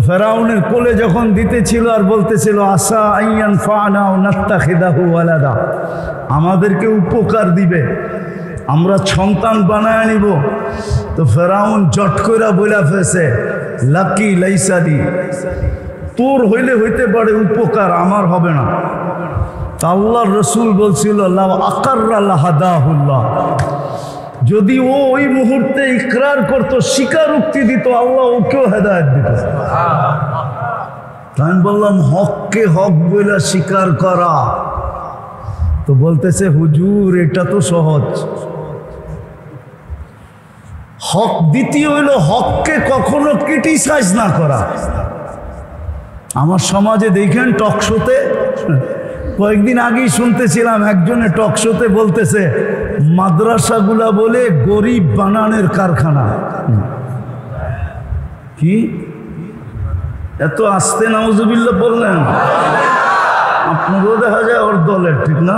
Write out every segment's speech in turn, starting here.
ফেরাউনের কোলে যখন দিতেছিল আর বলতেছিল আসা আইয়ান ফানা ও নাত্তাখিদাহু ওয়ালাদা, আমাদেরকে উপকার দিবে, আমরা সন্তান বানায় নিব। তো ফেরাউন জট কইরা বইলা ফেলছে লাকি লাইসাদি, তোর হইলে হইতে পারে উপকার, আমার হবে না। তা আল্লাহর রসুল বলছিল লাউ আকাররা লাহাদাহুল্লাহ, যদি ও ওই মুহূর্তে ইকরার করতো, স্বীকারোক্তি দিত, আল্লাহ ওকেও হেদায়েত দিত। আমি বললাম হককে হক বলে স্বীকার করা, তো বলতেছে হুজুর এটা তো সহজ। হক দ্বিতীয় হইল হককে কখনো ক্রিটিসাইজ না করা। আমার সমাজে দেখেন টকশোতে, কয়েকদিন আগেই শুনতেছিলাম একজনে টকশোতে বলতেছে মাদ্রাসাগুলা বলে গরিব বানানোর কারখানা। কি এত আস্তে নাউজুবিল্লাহ বললেন? আপনারও দেখা যায় ওর দলের, ঠিক না?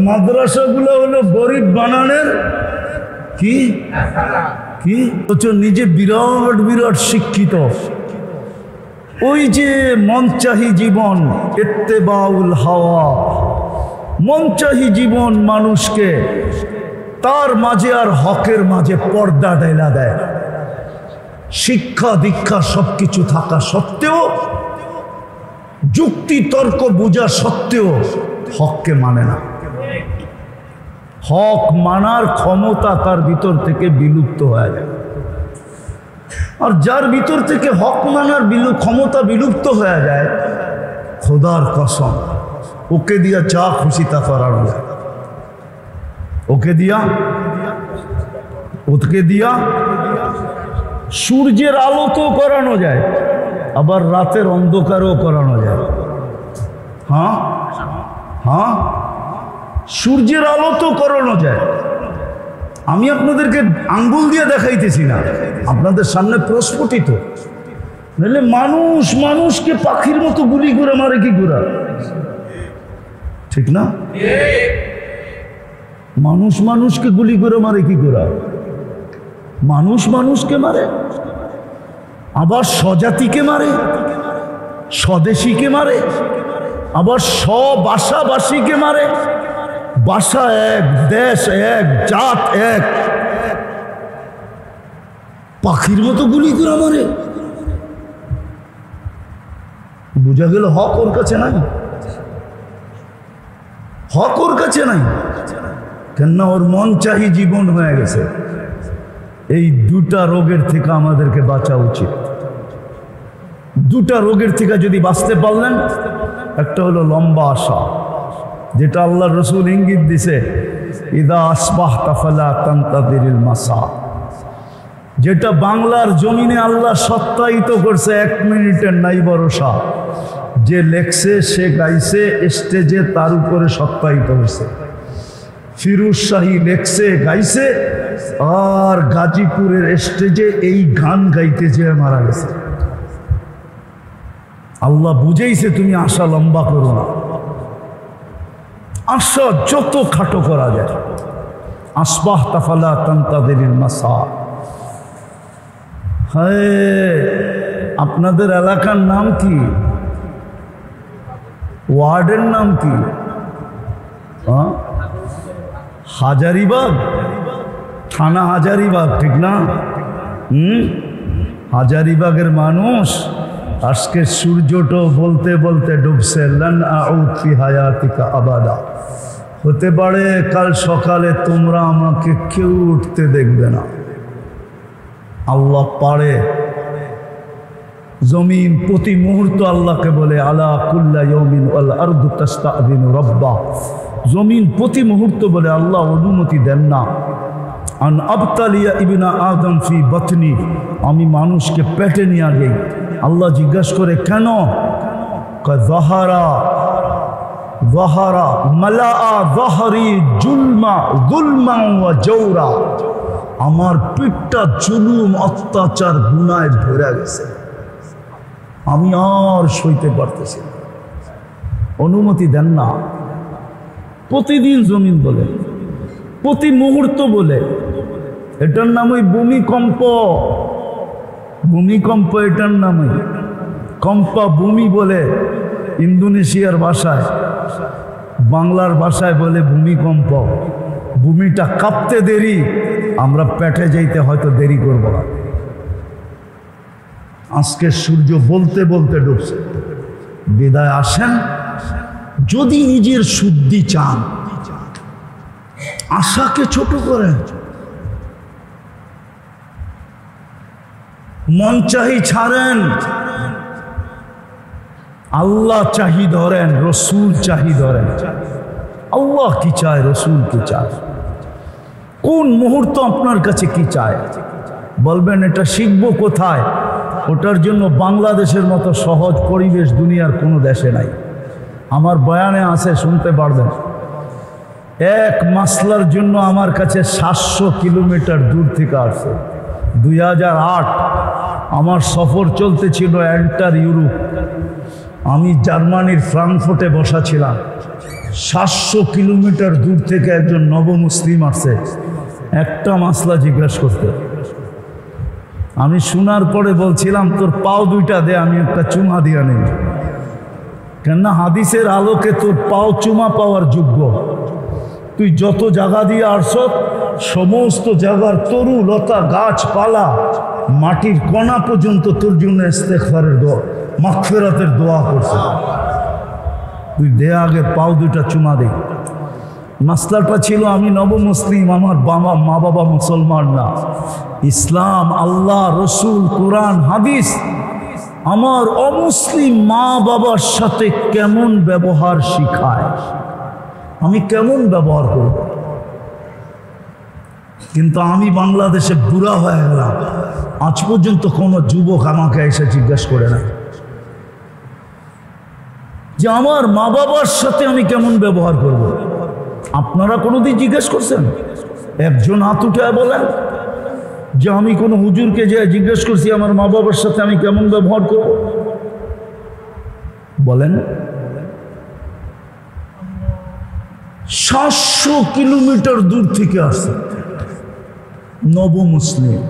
মাদ্রাসাগুলো হলো গরিব বানানোর কি কি নিজে বিরাট বিরাট শিক্ষিত। ওই যে মনচাহি জীবন, ইত্তেবাউল হাওয়া, মনচাহি জীবন মানুষকে তার মাঝে আর হকের মাঝে পর্দা ডাইলা দেয়। শিক্ষা দীক্ষা সবকিছু থাকা সত্ত্বেও, যুক্তি তর্ক বোঝা সত্ত্বেও হককে মানে না। হক মানার ক্ষমতা তার ভিতর থেকে বিলুপ্ত হয়ে যায়। আর যার ভিতর থেকে হক মানার ক্ষমতা বিলুপ্ত হয়ে যায়, খোদার কসম ওকে দিয়া যা খুশি তা করানো যায়। ওকে দিয়া সূর্যের আলো তো করানো যায়, আবার রাতের অন্ধকারও করানো যায়। হ্যাঁ হ্যাঁ, সূর্যের আলো তো করানো যায়। আমি আপনাদেরকে আঙ্গুল দিয়ে দেখাইতেছি না, আপনাদের সামনে প্রস্ফুটিত। নাহলে মানুষ মানুষকে পাখির মতো গুলি করে মারে কি করে? ঠিক না? মানুষ মানুষকে গুলি করে মারে কি করে? মানুষ মানুষকে মারে, আবার স্বজাতিকে মারে, স্বদেশীকে মারে, আবার স্বভাষাভাষীকে মারে। ভাষা এক, দেশ এক, জাত এক, পাখির মতো গুলি করে মারে। বুঝা গেল হক ওর কাছে নাই, হক ওর কাছে নাই। কেননা ওর মন চাহি জীবন হয়ে গেছে। এই দুটা রোগের থেকে আমাদেরকে বাঁচা উচিত। দুটা রোগের থেকে যদি বাঁচতে পারলেন, একটা হলো লম্বা আশা, যেটা আল্লাহর রসুল ইঙ্গিত দিছে, ইদা আসবাহতা ফালা তানতাযিরিল মাসা, যেটা বাংলার জমিনে আল্লাহ সত্যায়িত করছে, 1 মিনিটের নাই ভরসা। যে লেখছে, সে গাইছে, স্টেজে তার উপরে সত্যায়িত হয়েছে। ফিরোজ শাহী লেখছে, গাইছে, আর গাজীপুরের স্টেজে এই গান গাইতে যেয়ে মারা গেছে। আল্লাহ বুঝেইছে তুমি আশা লম্বা করো না, আশা যত খাটো করা যায়। আসবাহতা ফালা তানতাযিরিল মাসা। হ্যাঁ, আপনাদের এলাকার নাম কি? ওয়ার্ডের নাম কি? হ্যাঁ, হাজারিবাগ, থানা হাজারিবাগ, ঠিক না? হাজারিবাগের মানুষ আজকে সূর্যটা বলতে বলতে ডুবছে। লান আউদ ফি হায়াতিকা আবাদা, হতে পারে কাল সকালে তোমরা আমাকে কেউ উঠতে দেখবে না। আল্লাহ পারে। জমিন প্রতি মুহূর্ত আল্লাহকে বলে আলা কুল্লা ইয়াউমিন ওয়াল আরদু তাস্তাযিনু রাব্বা। জমিন প্রতি মুহূর্ত বলে আল্লাহ অনুমতি দেন না। আন আবতালিয়া ইবনা আদম ফি বাতনি, আমি মানুষকে পেটে নিয়ে যাই। আল্লাহ জিজ্ঞাসা করে কেন? যাহারা যাহারা মালাআ যাহরি জুলমা যুলমা ওয়া জাওরা, আমার পিঠটা জুলুম অত্যাচার গুনায় ভরে গেছে, আমি আর সইতে পারতেছি না, অনুমতি দেন না। প্রতিদিন জমিন বলে, প্রতি মুহূর্ত বলে। এটার নাম ওই ভূমিকম্প। ভূমিকম্প এটার নামে, কম্পা ভূমি বলে ইন্দোনেশিয়ার ভাষায়, বাংলার ভাষায় বলে ভূমিকম্প। ভূমিটা কাঁপতে দেরি, আমরা পেটে যাইতে হয়তো দেরি করব না। আজকে সূর্য বলতে বলতে ডুবছে। বিদায় আসেন, যদি নিজের শুদ্ধি চান, আশাকে ছোট করেন, মন চাহি ছাড়েন, আল্লাহ চাহি ধরেন, রসুল চাহি ধরেন। আল্লাহ কি চায়, রসুল কি চায়, কোন মুহূর্ত আপনার কাছে কি চায় বলবেন। এটা শিখবো কোথায়? ওটার জন্য বাংলাদেশের মতো সহজ পরিবেশ দুনিয়ার কোনো দেশে নাই। আমার বয়ানে আছে, শুনতে পারবেন। এক মাসলার জন্য আমার কাছে 700 কিলোমিটার দূর থেকে আসছে। 2008 আমার সফর চলতেছিল এন্টার ইউরোপ। আমি জার্মানির ফ্রাঙ্কফুর্টে বসা ছিলাম। 700 কিলোমিটার দূর থেকে একজন নবমুসলিম আসছে একটা মাসলা জিজ্ঞাসা করতে। আমি শোনার পরে বলছিলাম, তোর পাও দুইটা দে, আমি একটা চুমা দিয়া নেই। কেননা হাদিসের আলোকে তোর পাও চুমা পাওয়ার যোগ্য। তুই যত জায়গা দিয়ে আসছ, সমস্ত জায়গার তরু লতা গাছপালা মাটির কণা পর্যন্ত তোর জন্য ইস্তেগফারের দোয়া, মাগফিরাতের দোয়া করছে। তুই দে আগে, পাও দুইটা চুমা দে। মাসলাটা ছিল, আমি নবমুসলিম, আমার মা বাবা মুসলমান না। ইসলাম, আল্লাহ, রসুল, কোরআন, হাদিস আমার অমুসলিম মা বাবার সাথে কেমন ব্যবহার শিখায়, আমি কেমন ব্যবহার করব। কিন্তু আমি বাংলাদেশে বুড়া হয়ে গেলাম, আজ পর্যন্ত কোনো যুবক আমাকে এসে জিজ্ঞাসা করে নাই যে আমার মা বাবার সাথে আমি কেমন ব্যবহার করব। আপনারা কোনোদিন জিজ্ঞেস করছেন? একজন হাত উঠে বলেন যে আমি কোনো হুজুরকে যে জিজ্ঞেস করছি আমার মা বাবার সাথে আমি কেমন ব্যবহার করব? বলেন। 700 কিলোমিটার দূর থেকে আসছে নবমুসলিম।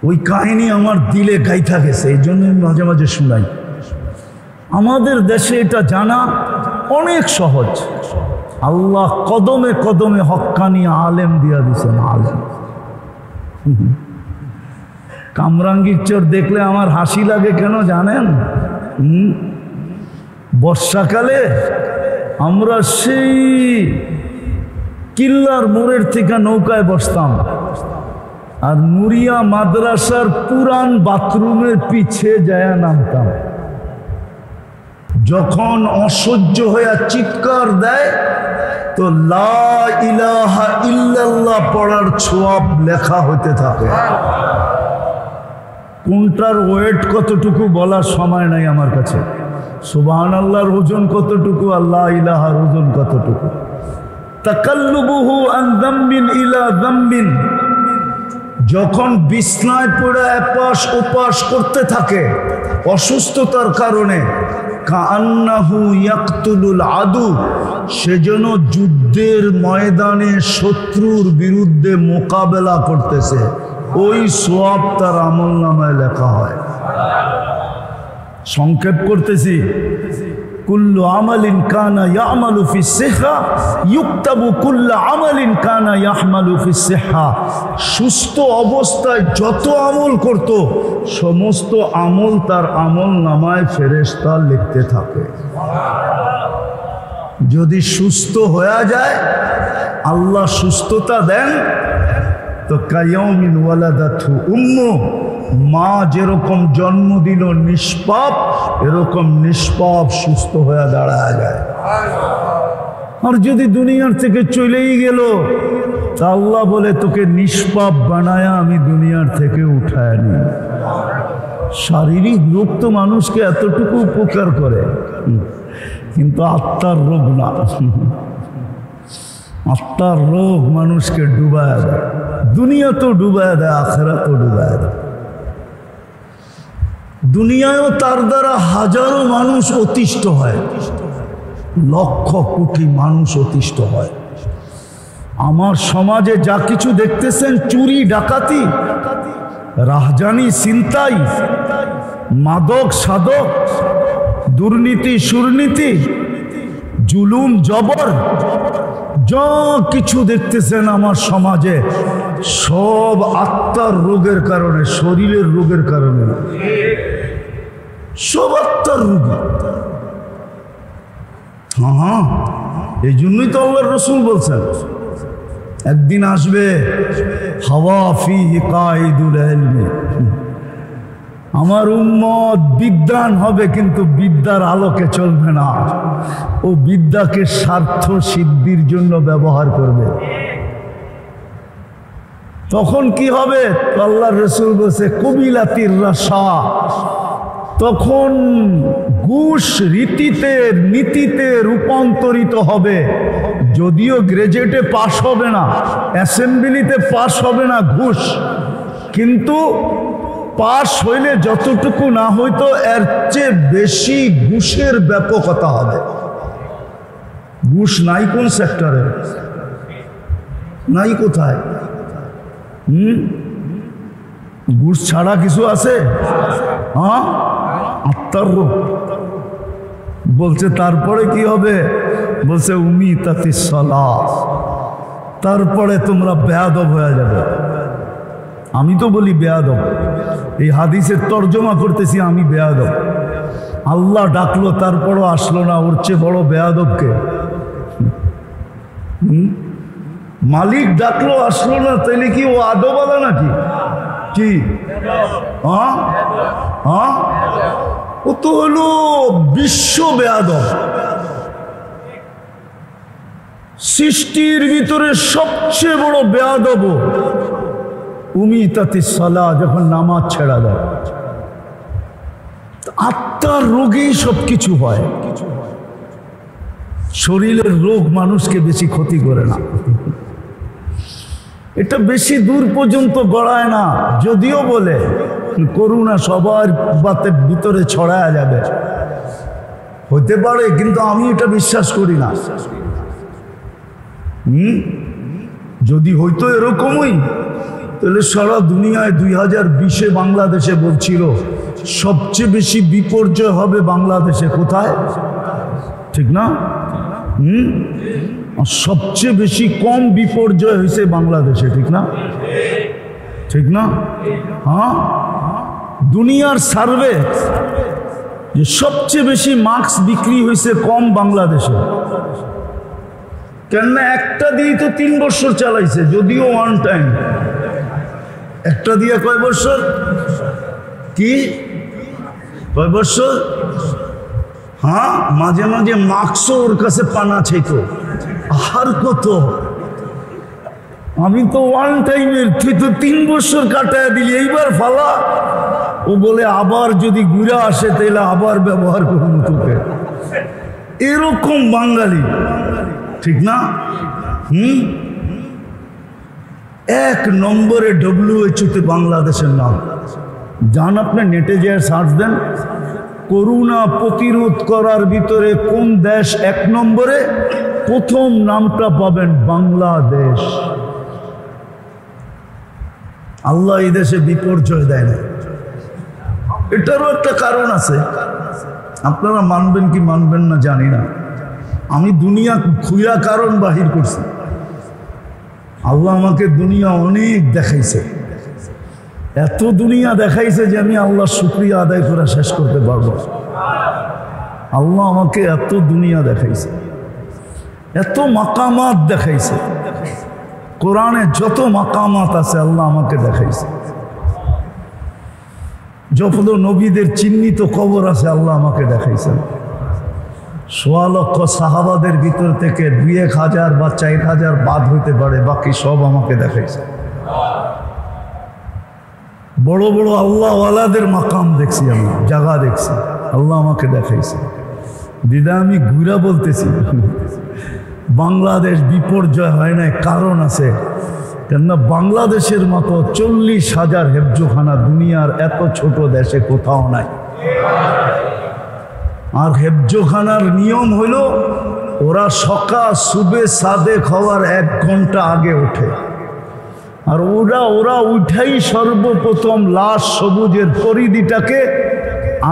ওই কাহিনী আমার দিলে গাইথা গেছে, এই জন্য মাঝে মাঝে শুনাই। আমাদের দেশে এটা জানা অনেক সহজ। আল্লাহ কদমে কদমে হক্কানি আলেম দিয়া দিছেন। আলেম কামরাঙ্গীর চর দেখলে আমার হাসি লাগে কেন জানেন? বর্ষাকালে আমরা সেই কিল্লার মোড়ের থেকে নৌকায় বসতাম, আর নুরিয়া মাদ্রাসার পুরান বাথরুমের পিছে যায় নামতাম। যখন অসহ্য হয়ে চিৎকার দেয় তো লা ইলাহা ইল্লাল্লাহ পড়ার ছোয়াব লেখা হতে থাকে। কোনটার ওয়েট কতটুকু বলার সময় নাই আমার কাছে। সুবহানাল্লাহর ওজন কতটুকু, আল্লাহ ইলাহার ওজন কতটুকু। তাকাল্লুবুহু আন যামবিন ইলা যামবিন, যখন বিছনায় পড়ে এপাশ ওপাশ করতে থাকে অসুস্থতার কারণে, কাআন্নাহু ইয়াকতুলুল আদু, সেজন্য যুদ্ধের ময়দানে শত্রুর বিরুদ্ধে মোকাবেলা করতেছে, ওই সওয়াব তার আমলনামায় লেখা হয়। সংক্ষেপ করতেছি, কুল্লু আমালিন কানা ইয়ামালু ফিস সিহহা ইউকতাবু কুল্লু আমালিন কানা ইয়াহমালু ফিস সিহহা। সুস্থ অবস্থায় যত আমল করত সমস্ত আমল তার আমল নামায় ফেরেশতা লিখতে থাকে। যদি সুস্থ হয়ে যায়, আল্লাহ সুস্থতা দেন, তো কায়াউমিন ওয়ালাদাতহু উম্মু, মা যেরকম জন্ম দিল নিষ্পাপ, এরকম নিষ্পাপ সুস্থ হয়ে দাঁড়ায় যায়। আর যদি দুনিয়ার থেকে চলেই গেল, তা আল্লাহ বলে তোকে নিষ্পাপ বানায়া আমি দুনিয়ার থেকে উঠায় নি। শারীরিক রোগ তো মানুষকে এতটুকু উপকার করে, কিন্তু আত্মার রোগ না। আত্মার রোগ মানুষকে ডুবায় দেয়, দুনিয়া তো ডুবায় দেয়, আখিরাত তো ডুবায় দেয়। দুনিয়ায়ও তার দ্বারা হাজারো মানুষ অতিষ্ঠ হয়, লক্ষ কোটি মানুষ অতিষ্ঠ হয়। আমার সমাজে যা কিছু দেখতেছেন, চুরি ডাকাতি, রাহজানি ছিনতাই, মাদক সাধক, দুর্নীতি সুর্নীতি, জুলুম জবর, যা কিছু দেখতেছেন আমার সমাজে সব আত্মার রোগের কারণে, শরীরের রোগের কারণে, সব আত্মার রোগ। হ্যাঁ, এই জন্যই তো আল্লাহর রাসূল বলছেন একদিন আসবে হাওয়া ফিহি কাইদুল ইলমি, আমার উম্মত বিদ্বান হবে কিন্তু বিদ্যার আলোকে চলবে না, ও বিদ্যাকে স্বার্থ সিদ্ধির জন্য ব্যবহার করবে। তখন কি হবে? আল্লাহর রাসূল বলছে কুবিলাতির রাশা, তখন ঘুষ রীতিতে নীতিতে রূপান্তরিত হবে। যদিও গ্রাজুয়েটে পাশ হবে না, অ্যাসেম্বলিতে পাশ হবে না ঘুষ, কিন্তু পাশ হইলে যতটুকু না হইতো এর চেয়ে বেশি ঘুষের ব্যাপকতা হবে। ঘুষ নাই কোন সেক্টরে? নাই কোথায়? ঘুষ ছাড়া কিছু আছে? হ্যাঁ, আত্মার রোগ। বলছে তারপরে কি হবে? বলছে উমিতাতিস সালাহ, তারপরে তোমরা বেয়াদব হয়ে যাবে। আমি তো বলি বেয়াদব, এই হাদিসের তর্জমা করতেছি আমি বেয়াদব। আল্লাহ ডাকলো তারপরও আসলো না, ওর চেয়ে বড় বেয়াদবকে? মালিক ডাকলো আসলো না, তাইলে কি ও আদবালা নাকি? কি ও তো হলো বিশ্ব বেয়াদব। সৃষ্টির ভিতরে সবচেয়ে বড় বেয়াদব উমিতাতিস সালাহ, যখন নামাজ ছেড়া দেয়। আত্মার রোগেই সবকিছু হয়। শরীরের রোগ মানুষকে বেশি ক্ষতি করে না, এটা বেশি দূর পর্যন্ত গড়ায় না। যদিও বলে করুণা সবার বাতের ভিতরে ছড়ায়া যাবে, হতে পারে, কিন্তু আমি এটা বিশ্বাস করি না। যদি হইতো এরকমই, তাহলে সারা দুনিয়ায় 2020-এ বাংলাদেশে বলছিল সবচেয়ে বেশি বিপর্যয় হবে বাংলাদেশে। কোথায়? ঠিক না? সবচেয়ে বেশি কম বিপর্যয় হয়েছে বাংলাদেশে, ঠিক না? ঠিক না? হ্যাঁ, দুনিয়ার সার্ভে যে সবচেয়ে বেশি মাস্ক বিক্রি হয়েছে কম বাংলাদেশে। কেননা একটা দিয়ে তো 3 বছর চালাইছে, যদিও ওয়ান টাইম। একটা দিয়ে কয় বছর? কি কয় বছর? হ্যাঁ, মাঝে মাঝে মাস্কও ওর কাছে পানা ছিল। আর কত? আমি তো ওয়ান টাইমের, তুই তো 3 বছর কাটায় দিলি, এইবার ফালা। ও বলে আবার যদি ঘুরে আসে তাহলে আবার ব্যবহার করুন তোকে। এরকম বাঙালি, ঠিক না? 1 নম্বরে WHO-তে বাংলাদেশের নাম। যান আপনি নেটে যেয়ে সার্চ দেন, করোনা প্রতিরোধ করার ভিতরে কোন দেশ 1 নম্বরে, প্রথম নামটা পাবেন বাংলাদেশ। আল্লাহ এই দেশে বিপর্যয় দেয় না, এটারও একটা কারণ আছে। আপনারা মানবেন কি মানবেন না জানি না, আমি দুনিয়া খুঁড়া কারণ বাহির করছি। আল্লাহ আমাকে দুনিয়া অনেক দেখাইছে, এত দুনিয়া দেখাইছে যে আমি আল্লাহ শুকরিয়া আদায় করে শেষ করতে পারবো। আল্লাহ আমাকে এত দুনিয়া দেখাইছে, এত মাকামাত দেখাইছে। কোরআনে যত মাকামাত আছে আল্লাহ আমাকে দেখাইছে। যত নবীদের চিহ্নিত কবর আছে আল্লাহ আমাকে দেখাইছেন। ১৬ লক্ষ সাহাবাদের ভিতর থেকে ২-১,০০০ বা ৪,০০০ বাদ হইতে পারে, বাকি সব আমাকে দেখাইছে। বড় বড় আল্লাহওয়ালাদের মাকাম দেখছি, আমি জায়গা দেখছি, আল্লাহ আমাকে দেখাইছে। দিদা আমি ঘুরা বলতেছি, বাংলাদেশ বিপর্যয় হয় না, কারণ আছে। কেননা বাংলাদেশের মতো ৪০,০০০ হেফজোখানা দুনিয়ার এত ছোট দেশে কোথাও নাই। আর হেফজোখানার নিয়ম হলো ওরা সকাল সুবে সাদে খাওয়ার 1 ঘন্টা আগে ওঠে, আর ওরা উঠাই সর্বপ্রথম লাশ সবুজের পরিধিটাকে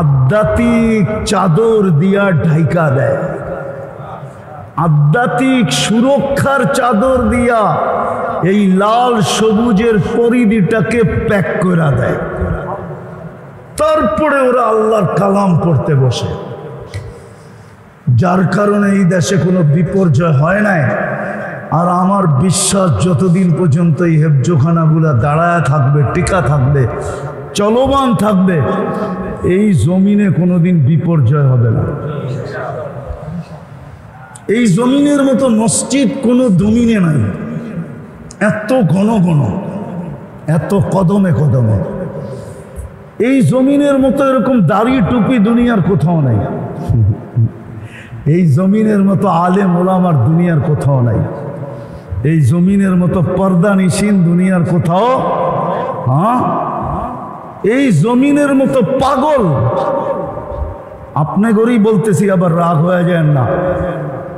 আধ্যাত্মিক চাদর দিয়া ঢাইকা দেয়, আধ্যাত্মিক সুরক্ষার চাদর দিয়া এই লাল সবুজের পরিধিটাকে প্যাক করে দেয়। তারপরে ওরা আল্লাহর কালাম পড়তে বসে, যার কারণে এই দেশে কোনো বিপর্যয় হয় নাই। আর আমার বিশ্বাস যতদিন পর্যন্ত এই হেফজোখানাগুলা দাঁড়ায় থাকবে, টিকা থাকবে, চলমান থাকবে, এই জমিনে কোনোদিন বিপর্যয় হবে না। এই জমিনের মতো মসজিদ কোনো জমিনে নাই, এত ঘন ঘন, এত কদমে কদমে। এই জমিনের মতো এরকম দাড়ি টুপি দুনিয়ার কোথাও নাই, এই জমিনের মতো আলেম ওলামার দুনিয়ার কোথাও নাই, এই জমিনের মতো পর্দা নিশিন দুনিয়ার কোথাও, হ্যাঁ, এই জমিনের মতো পাগল, আপনি গরিব বলতেছি, আবার রাগ হয়ে যায় না,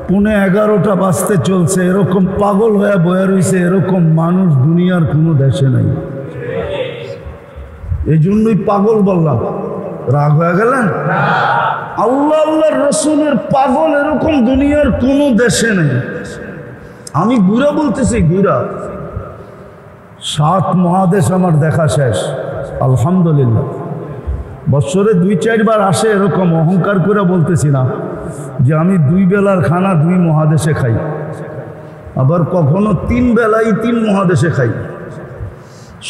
11:15 বাজতে চলছে, এরকম পাগল হয়ে বয়ে রয়েছে, এরকম মানুষ দুনিয়ার কোনো দেশে নাই। এই জন্যই পাগল বললাম, রাগ হয়ে গেলেন? আল্লাহ আল্লাহর রসুলের পাগল এরকম দুনিয়ার কোনো দেশে নেই। আমি গুড়া বলতেছি, গুড়া 7 মহাদেশ আমার দেখা শেষ, আলহামদুলিল্লাহ। বছরে 2-4 বার আসে, এরকম অহংকার করে বলতেছি না যে আমি 2 বেলার খানা 2 মহাদেশে খাই, আবার কখনো 3 বেলাই 3 মহাদেশে খাই।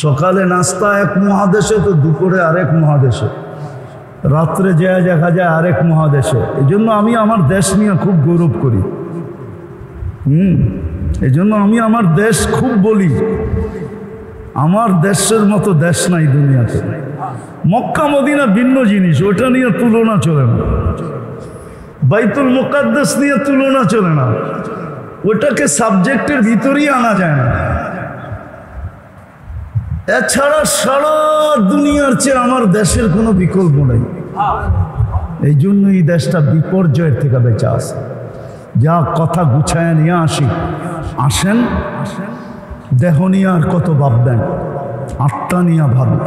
সকালে নাস্তা 1 মহাদেশে, তো দুপুরে আরেক মহাদেশে, রাত্রে যায় দেখা যায় আরেক মহাদেশে। এই জন্য আমি আমার দেশ নিয়ে খুব গৌরব করি। এই জন্য আমি আমার দেশ খুব বলি, আমার দেশের মতো দেশ নাই দুনিয়াতে। মক্কা মদিনা ভিন্ন জিনিস, ওটা নিয়ে তুলনা চলে না। বাইতুল মুকাদ্দাস নিয়ে তুলনা চলে না, ওটাকে সাবজেক্টের ভিতরেই আনা যায় না। এছাড়া সারা দুনিয়ার চেয়ে আমার দেশের কোনো বিকল্প নেই। এই জন্য এই দেশটা বিপর্যয়ের থেকে বেঁচে আছে। যা কথা গুছায় নিয়ে আসি, আসেন, দেহ নিয়ে আর কত ভাববেন, আত্মা নিয়ে ভাবি,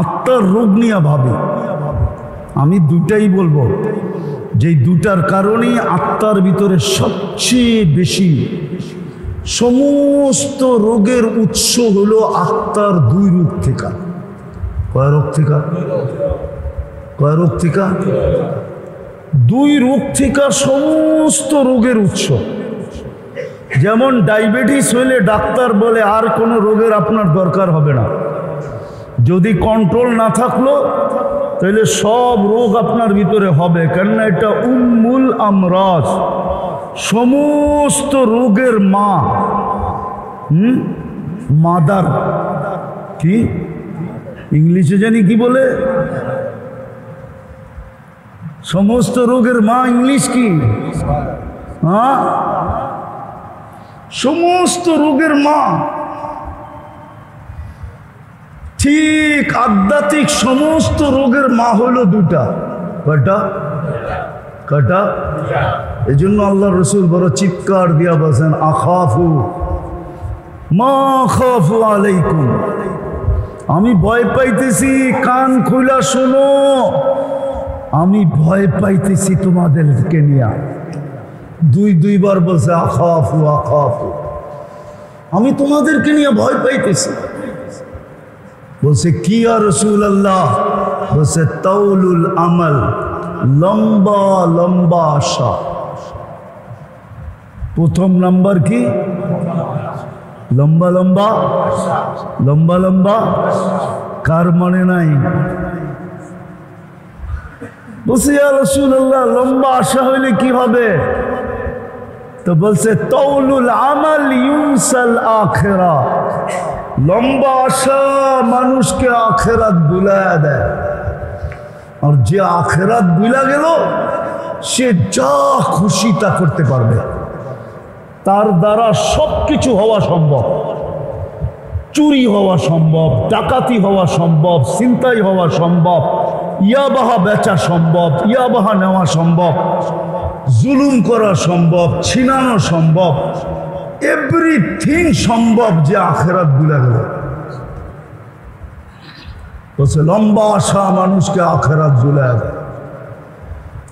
আত্মার রোগ নিয়ে ভাবি। আমি দুটাই বলবো, যে দুটার কারণেই আত্মার ভিতরে সবচেয়ে বেশি সমস্ত রোগের উৎস হলো আত্মার 2 রোগ থেকে। কয় রোগ থেকে? কয় রোগ থেকে? 2 রোগ থেকে সমস্ত রোগের উৎস। যেমন ডায়াবেটিস হইলে ডাক্তার বলে আর কোনো রোগের আপনার দরকার হবে না, যদি কন্ট্রোল না থাকলো তাহলে সব রোগ আপনার ভিতরে হবে, কেননা এটা উম্মুল আমরাজ, সমস্ত রোগের মা। মাদার কি ইংলিশে জানি কি বলে, সমস্ত রোগের মা ইংলিশ কি? হ্যাঁ, সমস্ত রোগের মা। ঠিক আধ্যাত্মিক সমস্ত রোগের মা হলো 2টা। কয়টা? কয়টা? এই জন্য আল্লাহ রসুল বড় চিৎকার দিয়া বলছেন, আখাফু মা খাফু আলাইকুম, আমি ভয় পাইতেছি, কান খুলা শোনো, আমি ভয় পাইতেছি তোমাদেরকে নিয়ে। 2 বার বলছে আখাফু আখাফু, আমি তোমাদেরকে নিয়ে ভয় পাইতেছি। বলছে কি ইয়া রাসূলুল্লাহ? বলছে তাউলুল আমাল, লম্বা লম্বা আশা। প্রথম নাম্বার কি? লম্বা লম্বা, লম্বা লম্বা। কার মনে নাই? বলছে ইয়া রাসূলুল্লাহ, লম্বা আশা হইলে কি হবে? তো বলছে তাউলুল আমাল ইউনসাল আখিরা, লম্বা আশা মানুষকে আখেরাত ভুলায়া দেয়। আর যে আখেরাত ভুলা গেল, সে যা খুশি তা করতে পারবে, তার দ্বারা সবকিছু হওয়া সম্ভব। চুরি হওয়া সম্ভব, ডাকাতি হওয়া সম্ভব, ছিনতাই হওয়া সম্ভব, ইয়াবাহা বেচা সম্ভব, ইয়াবাহা নেওয়া সম্ভব, জুলুম করা সম্ভব, ছিনানো সম্ভব, এভরিথিং সম্ভব, যে আখেরাত ভুলে গেল। বলছে লম্বা আশা মানুষকে আখেরাত ভুলে গেল।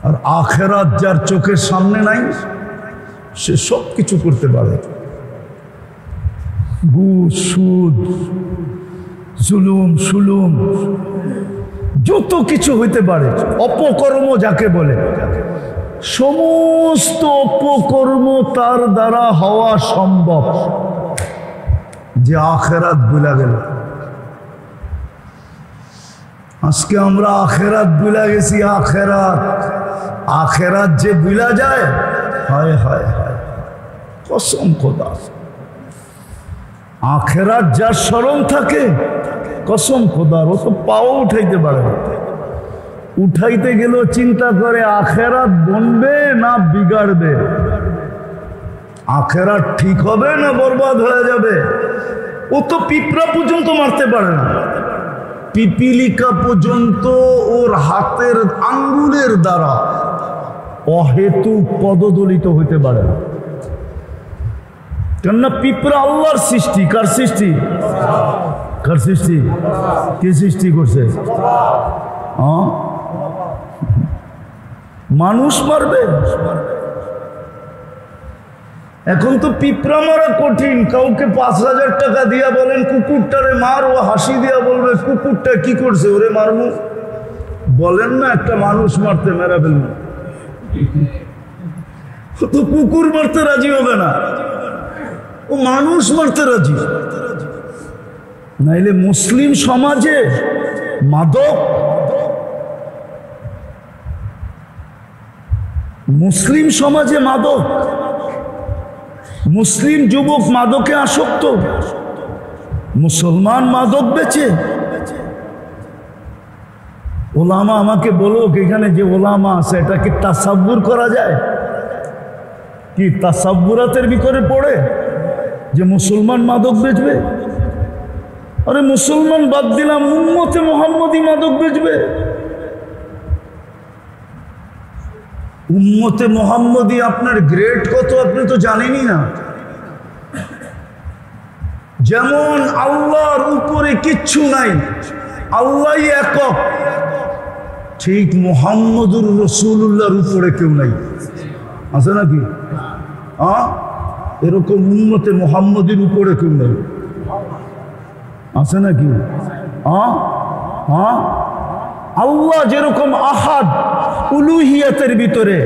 আর আখেরাত যার চোখের সামনে নাই সে সব কিছু করতে পারে। ঘুষ, সুদ, জুলুম, সুলুম, যত কিছু হইতে পারে। অপকর্ম যাকে বলে, সমস্ত অপকর্ম তার দ্বারা হওয়া সম্ভব, যে আখেরাত ভুলে গেল। আজকে আমরা আখেরাত ভুলে গেছি। আখেরাত যে ভুলা যায়, হায় হায় হায়, কসম খোদা, আখেরাত যার স্মরণ থাকে, কসম খোদার, ও তো পাও উঠাইতে পারে না। উঠাইতে গেলেও চিন্তা করে আখেরাত বনবে না বিগাড়বে, আখেরাত ঠিক হবে না বরবাদ হয়ে যাবে। ও তো পিঁপড়া পর্যন্ত মারতে পারে না, পিপিলিকা পর্যন্ত ওর হাতের আঙ্গুলের দ্বারা অহেতুক পদদলিত হইতে পারে না। কেননা পিঁপড়া আল্লাহর সৃষ্টি। কার সৃষ্টি? কার সৃষ্টি? কে সৃষ্টি করছে? মানুষ মারবে? এখন তো পিঁপড়া মারা কঠিন। কাউকে 5,000 টাকা দিয়া বলেন কুকুরটারে মার, ও হাসি দিয়া বলবে কুকুরটা কি করছে, ওরে মারবো। বলেন না একটা মানুষ মারতে, মেরা ফেলবো। তো কুকুর মারতে রাজি হবে না, ও মানুষ মারতে রাজি। নাইলে মুসলিম সমাজে মাদক, মুসলিম সমাজে মাদক, মুসলিম যুবক মাদকে আসক্ত, মুসলমান মাদক বেচে। ওলামা আমাকে বলো, এখানে যে ওলামা আছে এটা কি তাসাব্বুর করা যায়? কি তাসাব্বুরাতের ভিতরে পড়ে যে মুসলমান মাদক বেচবে? আরে মুসলমান বাদ দিলাম, উম্মতে মুহাম্মদী মাদক বেচবে। উম্মতে মুহাম্মদী আপনার গ্রেড কত আপনি তো জানেনই না। যেমন আল্লাহর উপরে কিচ্ছু নাই, আল্লাহই একক, ঠিক মুহাম্মদুর রাসূলুল্লাহর উপরে কেউ নাই। আছে নাকি? এরকম উম্মতে মুহাম্মদীর উপরে কেউ নাই, আছে নাকি? আল্লাহ যেরকম আহাদ উলুহিয়াতের ভিতরে,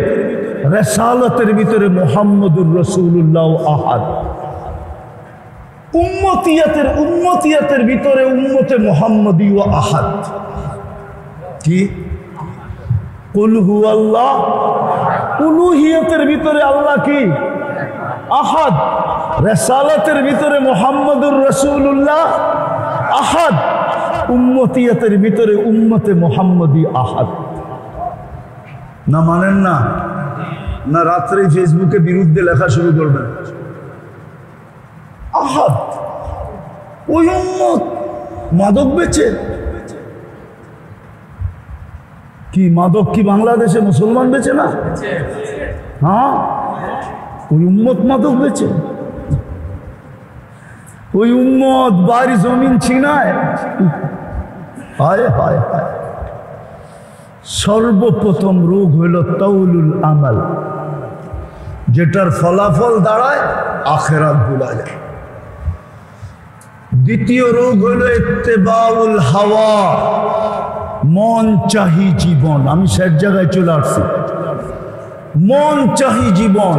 রিসালাতের ভিতরে মুহাম্মদুর রাসূলুল্লাহ আহাদ। উম্মতিয়াতের ভিতরে উম্মতে মুহাম্মদী ও আহাদ। কি? কুল হুয়াল্লাহ। উলুহিয়াতের ভিতরে আল্লাহ কি? আহাদ। রিসালাতের ভিতরে মুহাম্মদুর রাসূলুল্লাহ আহাদ। উম্মতিয়াতের ভিতরে উম্মতে মুহাম্মদী আহাদ। না মানেন না? না রাত্রে ফেসবুকে বিরুদ্ধে লেখা শুরু করবেন? আহাদ। ওই উম্মত মাদক বেচে। কি মাদক কি বাংলাদেশে মুসলমান বেচে না? হ্যাঁ, ওই উম্মত মাদক বেচে। ওই উম্মত বাড়ি জমিন ছিনায়। হায় হায় হায়। সর্বপ্রথম রোগ হইল তাউলুল আমাল, যেটার ফলাফল দাঁড়ায় আখেরাত ভুলা যায়। দ্বিতীয় রোগ হইল ইত্তেবাউল হাওয়া, মন চাহি জীবন। আমি সব জায়গায় চলে আসছি। মন চাহি জীবন,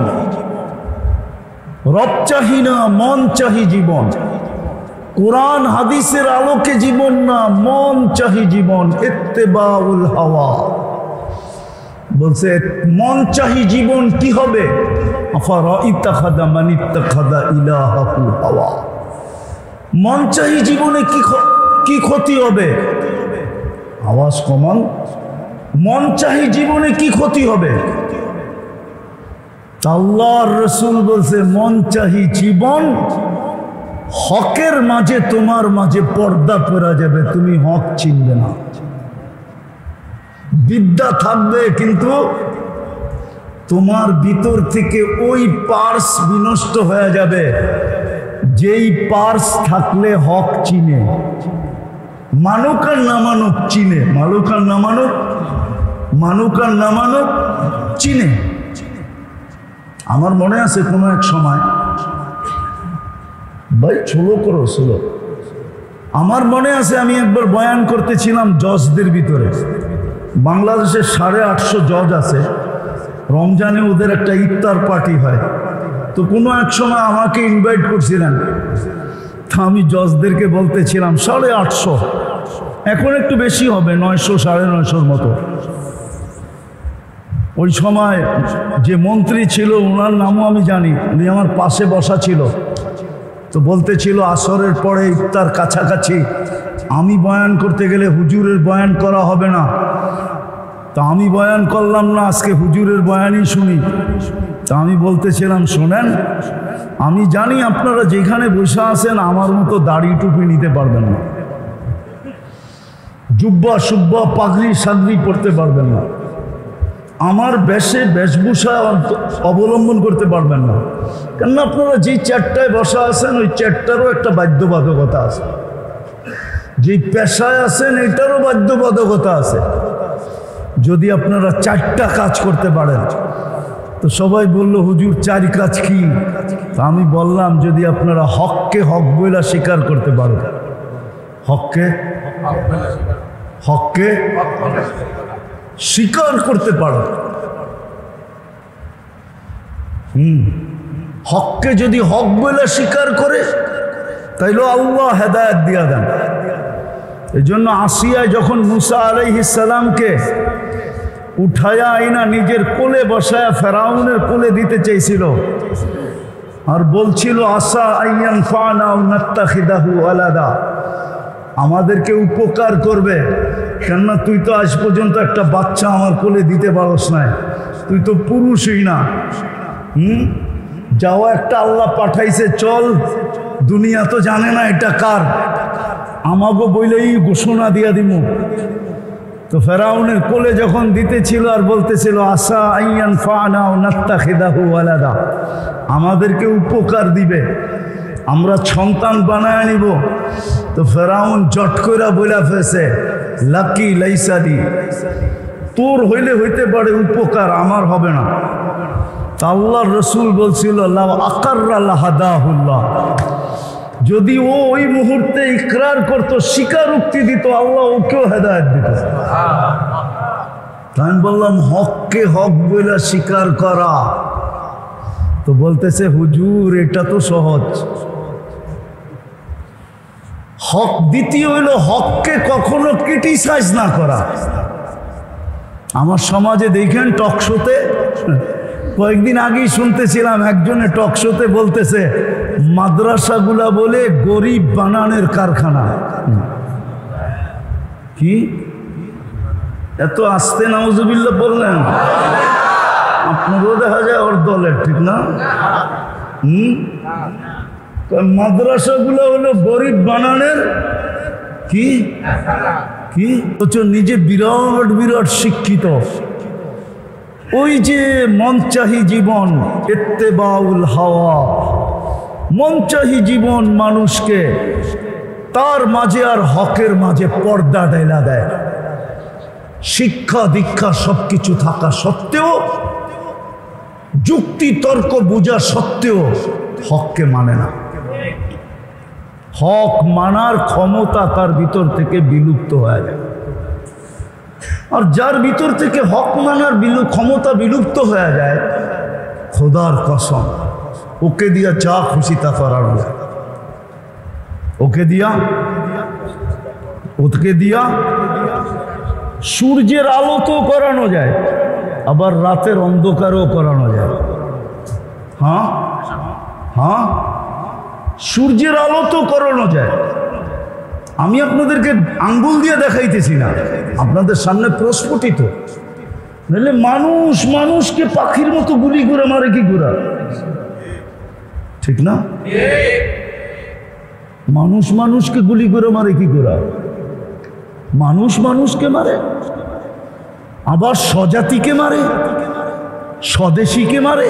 রব চাহি না, মন চাহি জীবন। কোরআন হাদিসের আলোকে জীবন না, মন চাহি জীবন। ইত্তেবাউল হাওয়া বলছে মন চাহি জীবন কি হবে? আফারাইতাখাযা মান ইত্তাখাযা ইলাহাহু হাওয়া। মন চাহি জীবনে কি ক্ষতি হবে? আওয়াজ কমান। মন চাহি জীবনে কি ক্ষতি হবে? আল্লাহর রাসূল বলছে মন চাহি জীবন, হকের মাঝে তোমার মাঝে পর্দা পড়া যাবে, তুমি হক চিনবে না। বিদ্যা থাকবে, কিন্তু তোমার ভিতর থেকে ওই পার্স বিনষ্ট হয়ে যাবে যেই পার্স থাকলে হক চিনে। মানুক আর না মানুক চিনে, মানুক আর না মানুক, মানুক আর না মানুক চিনে। আমার মনে আছে কোনো এক সময়, ভাই ছোলো করো ছোলো, আমার মনে আছে আমি একবার বয়ান করতেছিলাম জজদের ভিতরে। বাংলাদেশের 850 জজ আছে, রমজানে ওদের একটা ইফতার পার্টি হয়। তো কোনো এক সময় আমাকে ইনভাইট করছিলেন, তা আমি জজদেরকে বলতেছিলাম 850, এখন একটু বেশি হবে, 900 950 মতো। ওই সময় যে মন্ত্রী ছিল ওনার নামও আমি জানি, উনি আমার পাশে বসা ছিল। তো বলতেছিল আসরের পরে ইফতার কাছাকাছি আমি বয়ান করতে গেলে হুজুরের বয়ান করা হবে না। তা আমি বয়ান করলাম না, আজকে হুজুরের বয়ানই শুনি। তা আমি বলতেছিলাম শোনেন, আমি জানি আপনারা যেখানে বসে আছেন আমার মতো দাড়ি টুপি নিতে পারবেন না, জুব্বা সুব্বা পাগড়ি সাগড়ি পড়তে পারবেন না, আমার বেশভূষা অবলম্বন করতে পারবেন না। কেননা আপনারা যে চেয়ারটায় বসা আছেন ওই চেয়ারটারও একটা বাধ্যবাধকতা আছে, যে পেশায় আছেন এটারও বাধ্যবাধকতা আছে। যদি আপনারা 4টা কাজ করতে পারেন, তো সবাই বলল হুজুর 4 কাজ কি? আমি বললাম যদি আপনারা হককে হক বইলা স্বীকার করতে পারেন, হককে হককে স্বীকার করতে পারো, হককে যদি হক বলে স্বীকার করে তাইলে আল্লাহ হেদায়েত দিয়া দেন। এই জন্য আসিয়ায় যখন মুসা আলাইহিস সালামকে উঠায়া আইনা নিজের কোলে বসায়া ফেরাউনের কোলে দিতে চাইছিল, আর বলছিল আসা আইয়ান ফানা ও নাত্তাখিদাহু আলাদা, আমাদেরকে উপকার করবে। কেননা তুই তো আজ পর্যন্ত একটা বাচ্চা আমার কোলে দিতে পারস না, তুই তো পুরুষই না। যাওয়া একটা আল্লাহ পাঠাইছে, চল, দুনিয়া তো জানে না এটা কার, আমাগো বইলেই ঘোষণা দিয়া দিব। তো ফেরাউনের কোলে যখন দিতেছিল আর বলতেছিল আসা আইয়ান ফানা ও নাত্তাখিদাহু আলাদা, আমাদেরকে উপকার দিবে, আমরা সন্তান বানায় নিব। তো ফেরাউন জট কইরা বইলা ফেছে লাকি লাইসাদি, তোর হইলে হইতে পারে উপকার, আমার হবে না। তা আল্লাহর রসুল বলছিল লাউ আকাররা লাহাদাহুল্লাহ, যদি ও ওই মুহূর্তে ইকরার করতো, স্বীকারোক্তি দিত, আল্লাহ ওকেও হেদায়েত দিত। আমি বললাম হককে হক বলে স্বীকার করা, তো বলতেছে হুজুর এটা তো সহজ। হক দ্বিতীয় হইল হককে কখনো ক্রিটিসাইজ না করা। আমার সমাজে দেখেন টকশোতে, কয়েকদিন আগেই শুনতেছিলাম একজনে টকশোতে বলতেছে মাদ্রাসাগুলা বলে গরিব বানানের কারখানা। কি এত আস্তে নাউজুবিল্লাহ বললেন? আপনারও দেখা যায় ওর দলের, ঠিক না? মাদ্রাসাগুলো হলো গরিব বানানের কি কি নিজে বিরাট বিরাট শিক্ষিত, ওই যে মনচাহি জীবন, ইত্তেবাউল হাওয়া, মনচাহি জীবন মানুষকে তার মাঝে আর হকের মাঝে পর্দা ঢেলা দেয়। শিক্ষা দীক্ষা সবকিছু থাকা সত্ত্বেও, যুক্তি তর্ক বোঝা সত্ত্বেও হককে মানে না। হক মানার ক্ষমতা তার ভিতর থেকে বিলুপ্ত হয়ে যায়। আর যার ভিতর থেকে হক মানার ক্ষমতা বিলুপ্ত হয়ে যায়, খোদার কসম ওকে দিয়া যা খুশি তা করানো যায়। ওকে দিয়া সূর্যের আলো তো করানো যায়, আবার রাতের অন্ধকারও করানো যায়। হ্যাঁ হ্যাঁ, সূর্যের আলো তো করানো যায়। আমি আপনাদেরকে আঙ্গুল দিয়ে দেখাইতেছি না, আপনাদের সামনে প্রস্ফুটিত। নাহলে মানুষ মানুষকে পাখির মতো গুলি করে মারে কি করে? ঠিক না? মানুষ মানুষকে গুলি করে মারে কি করে? মানুষ মানুষকে মারে। আবার স্বজাতিকে মারে, স্বদেশীকে মারে,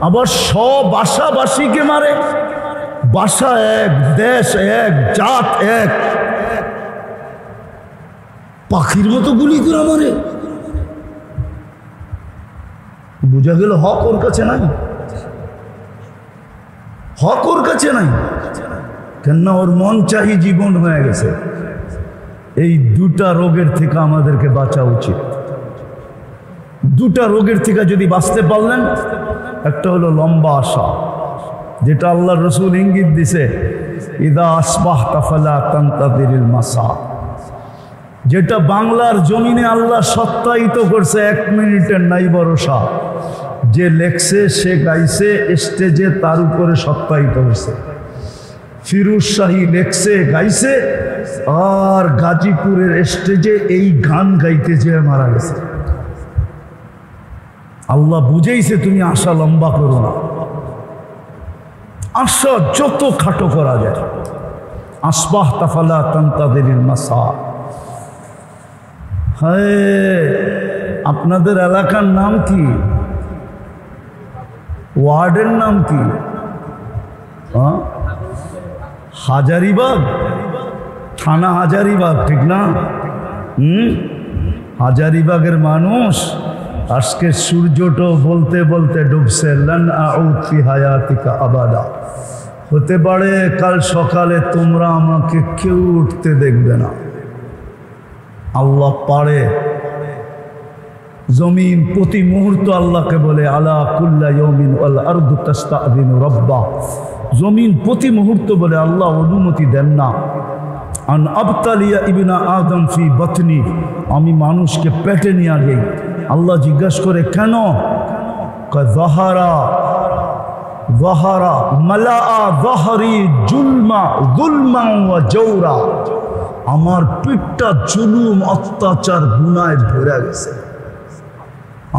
আবার স্বভাষাভাষীকে মারে। ভাষা এক, দেশ এক, জাত এক, পাখির মতো গুলি করে মারে। বুঝা গেল হক ওর কাছে নাই, হক ওর কাছে নাই। কেননা ওর মন চাহি জীবন হয়ে গেছে। এই দুটা রোগের থেকে আমাদেরকে বাঁচা উচিত। দুটা রোগের থেকে যদি বাঁচতে পারলেন, একটা হলো লম্বা আশা, যেটা আল্লাহ রসুল ইঙ্গিত দিছে, ইদা আসবাহতা ফালা তানতাযিরিল মাসা, যেটা বাংলার জমিনে আল্লাহ সত্যায়িত করছে, 1 মিনিটের নাই ভরসা। যে লেখছে, সে গাইছে, স্টেজে তার উপরে সত্যায়িত হয়েছে। ফিরোজ শাহী লেখছে, গাইছে, আর গাজীপুরের স্টেজে এই গান গাইতে যেয়ে মারা গেছে। আল্লাহ বুঝেইছে তুমি আশা লম্বা করো না, আশা যত খাটো করা যায়। আসবাহতা ফালা তানতাযিরিল মাসা। হ্যাঁ, আপনাদের এলাকার নাম কি? ওয়ার্ডের নাম কি? হাজারিবাগ, থানা হাজারিবাগ, ঠিক না? হাজারিবাগের মানুষ আজকে সূর্যটা বলতে বলতে ডুবছে। লান আউদ ফি হায়াতিকা আবাদা। হতে পারে কাল সকালে তোমরা আমাকে কেউ উঠতে দেখবে না। আল্লাহ পারে। জমিন প্রতি মুহূর্ত আল্লাহকে বলে আলা কুল্লা ইয়াউমিন ওয়াল আরদু তাস্তাযিনু রাব্বা। জমিন প্রতি মুহূর্ত বলে আল্লাহ অনুমতি দেন না। আন আবতালিয়া ইবনা আদম ফি বাতনি, আমি মানুষকে পেটে নিয়ে যাই। আল্লাহ জিজ্ঞাসা করে কেন? যাহারা যাহারা মালাআ যাহরি জুলমা যুলমা ওয়া জাওরা, আমার পিঠটা জুলুম অত্যাচার গুনায় ভরে গেছে,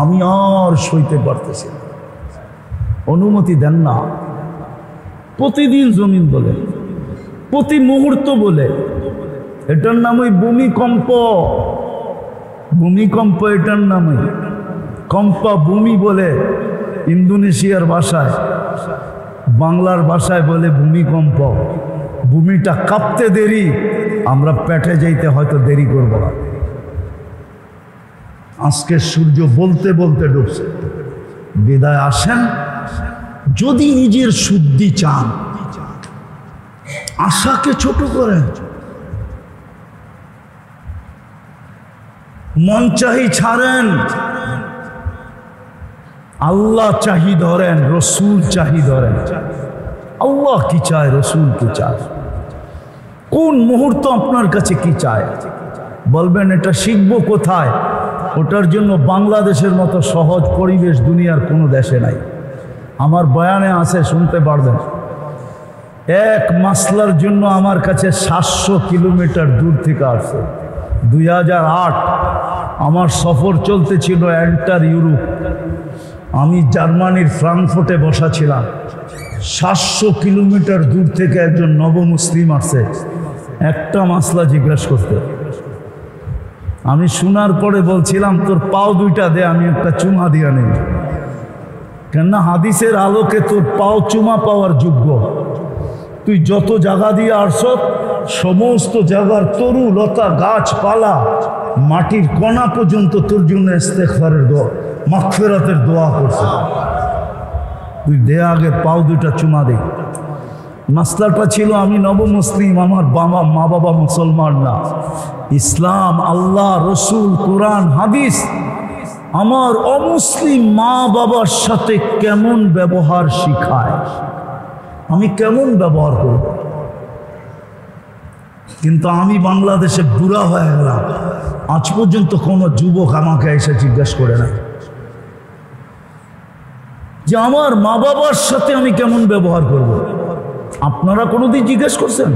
আমি আর সইতে পারতেছি না, অনুমতি দেন না। প্রতিদিন জমিন বলে, প্রতি মুহূর্ত বলে। এটার নামই ভূমিকম্প। ভূমিকম্প এটার নামই। কম্পা ভূমি বলে ইন্দোনেশিয়ার ভাষায়, বাংলার ভাষায় বলে ভূমিকম্প। ভূমিটা কাঁপতে দেরি, আমরা পেটে যাইতে হয়তো দেরি করব না। আজকে সূর্য বলতে বলতে ডুবছে। বিদায় আসেন, যদি নিজের শুদ্ধি চান, আশাকে ছোট করেন, মন চাহি ছাড়েন, আল্লাহ চাহি ধরেন, রসুল চাহি ধরেন। আল্লাহ কি চায়, রসুল কি চায়, কোন মুহূর্ত আপনার কাছে কি চায় বলবেন। এটা শিখবো কোথায়? ওটার জন্য বাংলাদেশের মতো সহজ পরিবেশ দুনিয়ার কোনো দেশে নাই। আমার বয়ানে আছে, শুনতে পারবেন। এক মাসলার জন্য আমার কাছে 700 কিলোমিটার দূর থেকে আসছে। 2008 আমার সফর চলতেছিল এন্টার ইউরোপ। আমি জার্মানির ফ্রাঙ্কফুর্টে বসা ছিলাম। 700 কিলোমিটার দূর থেকে একজন নবমুসলিম আসছে একটা মাসলা জিজ্ঞাসা করতে। আমি শোনার পরে বলছিলাম, তোর পাও দুইটা দে, আমি একটা চুমা দিয়া নেই। কেননা হাদিসের আলোকে তোর পাও চুমা পাওয়ার যোগ্য। তুই যত জায়গা দিয়ে আসছ, সমস্ত জায়গার তরু লতা গাছপালা মাটির কণা পর্যন্ত তোর জন্য ইস্তেগফারের দোয়া, মাগফিরাতের দোয়া করছে। তুই দে আগে, পাও দুইটা চুমা দে। মাসলাটা ছিল, আমি নবমুসলিম, আমার মা বাবা মুসলমান না। ইসলাম, আল্লাহ, রসুল, কোরআন, হাদিস আমার অমুসলিম মা বাবার সাথে কেমন ব্যবহার শিখায়, আমি কেমন ব্যবহার করব। কিন্তু আমি বাংলাদেশে বুড়া হয়ে গেলাম, আজ পর্যন্ত কোনো যুবক আমাকে এসে জিজ্ঞাসা করে না যে আমার মা বাবার সাথে আমি কেমন ব্যবহার করব। আপনারা কোনোদিন জিজ্ঞেস করছেন?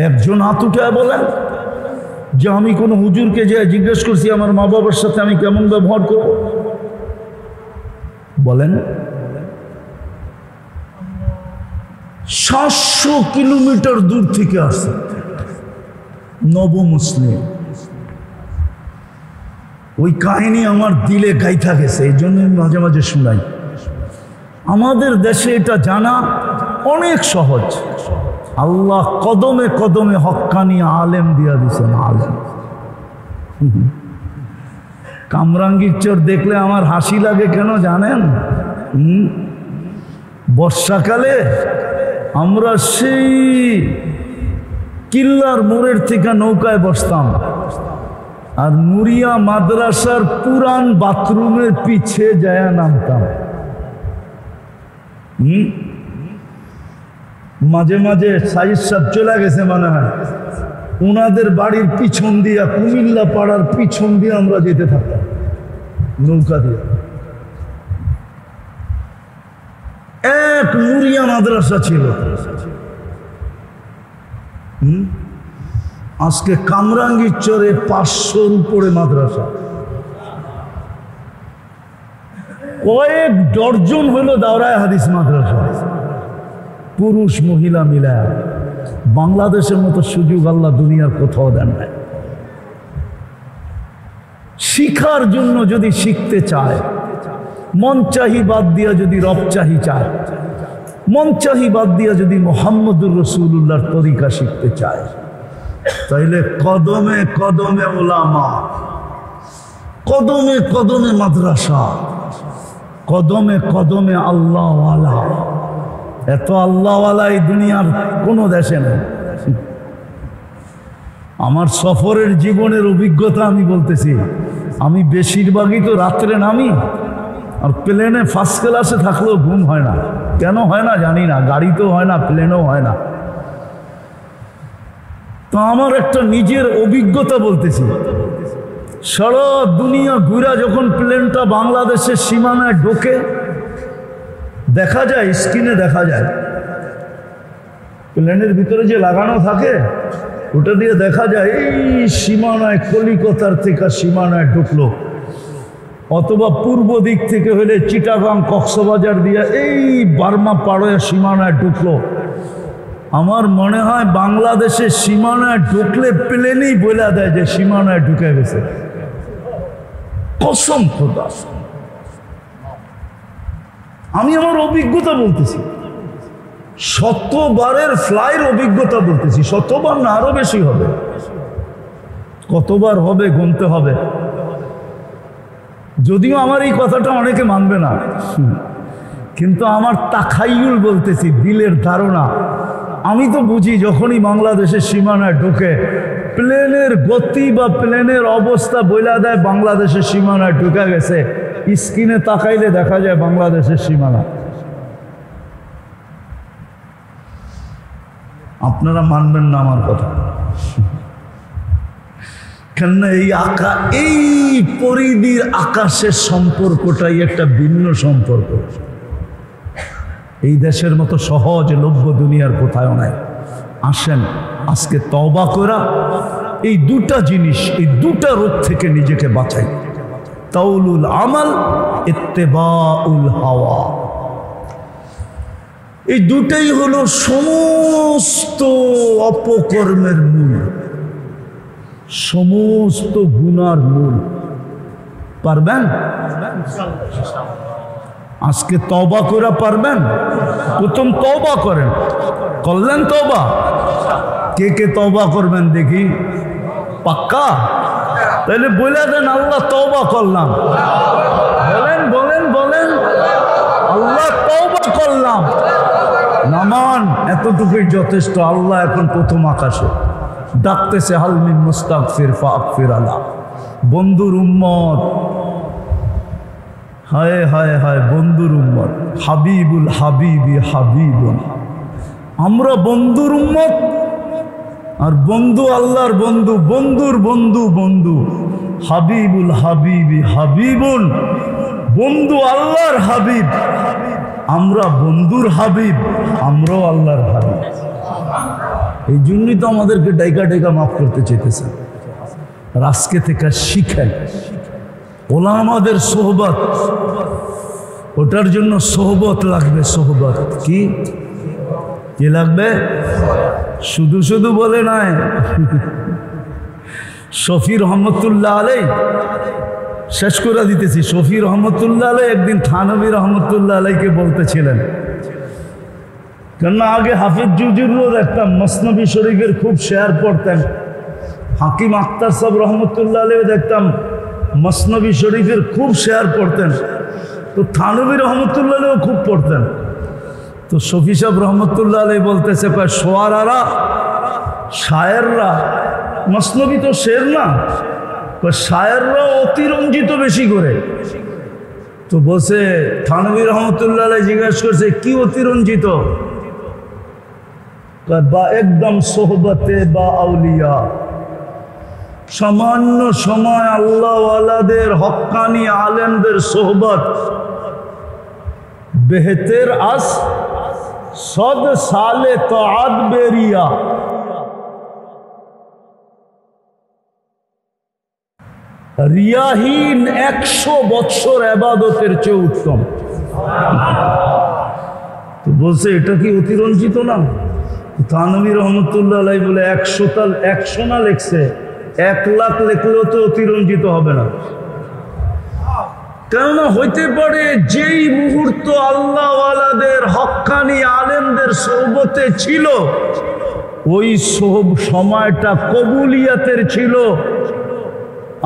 একজন হাত উঠে বলেন যে আমি কোনো হুজুরকে যে জিজ্ঞেস করছি আমার মা বাবার সাথে আমি কেমন ব্যবহার করব? বলেন। 700 কিলোমিটার দূর থেকে আসছে নবমুসলিম। ওই কাহিনী আমার দিলে গাইথা গেছে, এই জন্য মাঝে মাঝে শুনাই। আমাদের দেশে এটা জানা অনেক সহজ। আল্লাহ কদমে কদমে হক্কানি আলেম দিয়া দিছেন, আলেম। কামরাঙ্গীর চর দেখলে আমার হাসি লাগে কেন জানেন? বর্ষাকালে আমরা সেই কিল্লার মোড়ের থেকে নৌকায় বসতাম, আর নুরিয়া মাদ্রাসার পুরান বাথরুমের পিছে যায় নামতাম। মাঝে মাঝে সাইদ সাহেব চলে গেছে মনে হয়, ওনাদের বাড়ির পিছন দিয়া, কুমিল্লা পাড়ার পিছন দিয়ে আমরা যেতে থাকতাম নৌকা দিয়ে। এক নুরিয়া মাদ্রাসা ছিল। আজকে কামরাঙ্গীর চরে 500-র উপরে মাদ্রাসা, কয়েক ডর্জন হলো দাওরায়ে হাদিস মাদ্রাসা, পুরুষ মহিলা মিলায়। বাংলাদেশের মতো সুযোগ আল্লাহ দুনিয়ার কোথাও দেন নাই। শিখার জন্য যদি শিখতে চায়, মন চাহি বাদ দিয়া যদি রব চাহি চায়, মন চাহি বাদ দিয়া যদি মুহাম্মদুর রাসূলুল্লাহর তরিকা শিখতে চায়, তাইলে কদমে কদমে উলামা, কদমে কদমে মাদ্রাসা, কদমে কদমে আল্লাহওয়ালা। এত আল্লাহওয়ালা এই দুনিয়ার কোনো দেশে নেই। আমার সফরের জীবনের অভিজ্ঞতা আমি বলতেছি। আমি বেশিরভাগই তো রাত্রে নামি, আর প্লেনে ফার্স্ট ক্লাসে থাকলেও ঘুম হয় না। কেন হয় না জানি না, গাড়িতেও হয় না, প্লেনেও হয় না। তো আমার একটা নিজের অভিজ্ঞতা বলতেছি। সারা দুনিয়া ঘুরা যখন প্লেনটা বাংলাদেশের সীমানায় ঢোকে, দেখা যায়, স্ক্রিনে দেখা যায়, প্লেনের ভিতরে যে লাগানো থাকে ওটা দিয়ে দেখা যায় এই সীমানায়, কলিকাতার থেকে সীমানায় ঢুকলো, অথবা পূর্ব দিক থেকে হলে চিটাগাং কক্সবাজার দিয়ে এই বার্মা পাড়ে সীমানায় ঢুকলো। আমার মনে হয় বাংলাদেশের সীমানায় ঢুকলে প্লেনেই বলে দেয় যে সীমানায় ঢুকে গেছে। কসম খোদা, আমি আমার অভিজ্ঞতা বলতেছি, শতবারের ফ্লাইয়ের অভিজ্ঞতা বলতেছি। শতবার না, আরো বেশি হবে। কতবার হবে গুনতে হবে। যদিও আমার এই কথাটা অনেকে মানবে না, কিন্তু আমার তাখাইয়ুল বলতেছি, দিলের ধারণা। আমি তো বুঝি যখনই বাংলাদেশের সীমানায় ঢোকে, প্লেনের গতি বা প্লেনের অবস্থা বইলা দেয় বাংলাদেশের সীমানায় ঢুকে গেছে। স্ক্রিনে তাকাইলে দেখা যায় বাংলাদেশের সীমানা। আপনারা মানবেন না আমার কথা, কেননা এই পরিধির আকাশের সম্পর্কটাই একটা ভিন্ন সম্পর্ক। এই দেশের মতো সহজলভ্য দুনিয়ার কোথাও নাই। আসেন আজকে তওবা করা এই দুটা জিনিস, এই দুটা রোগ থেকে নিজেকে বাঁচাই। তাউলুল আমাল, ইত্তেবাউল হাওয়া। এই দুটাই হলো সমস্ত অপকর্মের মূল, সমস্ত গুনার মূল। পারবেন? আজকে তওবা করা পারবেন? প্রথম তওবা করেন। করলেন তওবা? কে কে তওবা করবেন দেখি? পাক্কা? তাহলে বলে দেন আল্লাহ তওবা করলাম। বলেন বলেন বলেন, আল্লাহ তওবা করলাম। নামান, এতটুকুই যথেষ্ট। আল্লাহ এখন প্রথম আকাশে ডাকতেছে, হাল মিন মুস্তাগফির ফাগফির আলা। বন্ধুর উম্মত, হায় হায় হায়, বন্ধুর উম্মত। হাবিবুল হাবিবি হাবিবুল, আমরা বন্ধুর উম্মত, আর বন্ধু আল্লাহর বন্ধু, বন্ধুর বন্ধু বন্ধু। হাবিবুল হাবিবি হাবিবুল, বন্ধু আল্লাহর হাবিব। আমরা বন্ধুর হাবিব, আমরাও আল্লাহর হাবিব। এই জন্যই তো আমাদেরকে ডাইকা ডাইকা মাফ করতে চেয়েছেন। আর আজকে থেকে শিখেন ওলামাদের সোহবত, ওটার জন্য সোহবত লাগবে। সোহবত কি কি লাগবে? শুধু শুধু বলে নাই। শফি রহমতুল্লাহ আলাই শেষ করে দিতেছি। শফি রহমতুল্লাহ আলাই একদিন থানভী রহমতুল্লাহ আলাইকে বলতেছিলেন, কেননা আগে হাফিজ জুজুরও দেখতাম মসনবী শরীফের খুব শেয়ার পড়তেন, হাকিম আখতার সাহেব রহমতুল্লাহ আলাইও দেখতাম মসনবী শরীফের খুব শেয়ার পড়তেন, তো থানভী রহমতুল্লাহ আলাইও খুব পড়তেন। তো শফি সাহেব রহমতুল্লাহ আলাই বলতেছে, শোয়ারারা শায়েররা, মসনবী তো শের না, শায়েররা অতিরঞ্জিত বেশি করে। তো বসে থানভী রহমতুল্লাহ আলাই জিজ্ঞাসা করছে, কি অতিরঞ্জিত? বা একদম সোহবতে বা আউলিয়া, সামান্য সময় আল্লাহওয়ালাদের হক্কানি আলেমদের সোহবত বেহতের আস সদ সালে তাআত বেরিয়া। রিয়াহীন 100 বৎসর ইবাদতের চেয়ে উত্তম। তো বলছে এটা কি অতিরঞ্জিত না? থানভী রহমতুল্লাহ আলাই বলে 100 না লেখছে, 1 লাখ লেখলেও তো অতিরঞ্জিত হবে না। কেননা হইতে পারে যেই মুহূর্ত আল্লাহওয়ালাদের হক্কানি আলেমদের সোহবতে ছিল, ওই সময়টা কবুলিয়াতের ছিল,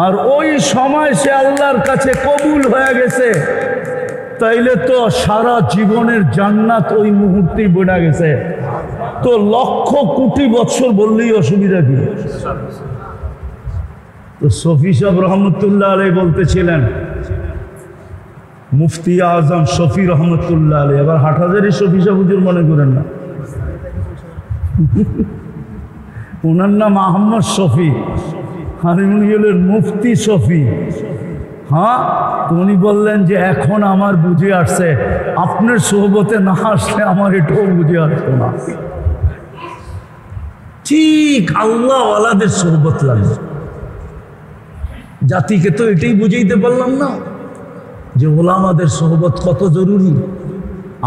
আর ওই সময় সে আল্লাহর কাছে কবুল হয়ে গেছে, তাইলে তো সারা জীবনের জান্নাত ওই মুহূর্তেই বইনা গেছে। তো লক্ষ কোটি বছর বললেই অসুবিধা কি? তো শফি সাহেব রহমতুল্লাহ আলাই বলতেছিলেন, মুফতি আজম শফি রহমতুল্লাহ আলাই, এবার হাটহাজারি শফি সাহেব হুজুর মনে করেন না, ওনার নাম আহমদ শফি, আর উনি হলেন মুফতি শফি। হ্যাঁ, উনি বললেন যে এখন আমার বুঝে আসছে, আপনার সোহবতে না আসলে আমার এটাও বুঝে আসতো না। ঠিক আল্লাহওয়ালাদের সোহবত লাগবে। জাতিকে তো এটাই বুঝাইতে পারলাম না যে ওলামাদের সোহবত কত জরুরি,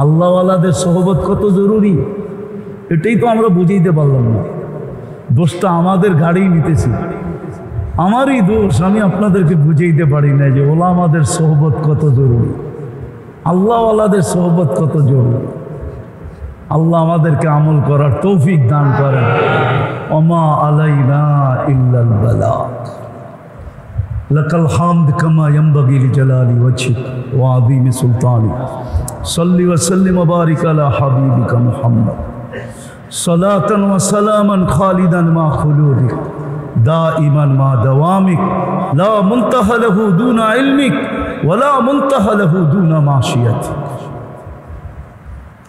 আল্লাহওয়ালাদের সোহবত কত জরুরি, এটাই তো আমরা বুঝাইতে পারলাম না। দোষটা আমাদের গাড়ি নিতেছি, আমারই দোষ, আমি আপনাদেরকে বুঝাইতে পারি না যে ওলামাদের সোহবত কত জরুরি, আল্লাহওয়ালাদের সোহবত কত জরুরি। আল্লাহ আমাদেরকে আমল করার তৌফিক দান করেন। ওমা আলাইনা ইল্লাল বালাগ। লাকাল হামদ কামা ইয়ানবাগি লিজালালি ওয়াজহিক ওয়া আযীমি সুলতানিক। সাল্লি ওয়া সাল্লিম ওয়া বারিক আলা হাবিবিকা মুহাম্মদ সালাতান ওয়া সালামান খালিদান মা খুলুদিক দাইমান মা দাওয়ামিক লা মুনতাহা লাহু দুনা ইলমিক ওয়া লা মুনতাহা লাহু দুনা মাশিয়াতিক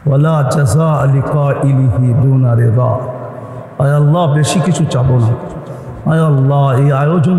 ওয়া লা জাযা লিকাইলিহি দুনা রিদা। আয় আল্লাহ, বেশি কিছু চাবো না। আয় আল্লাহ, এই আয়োজন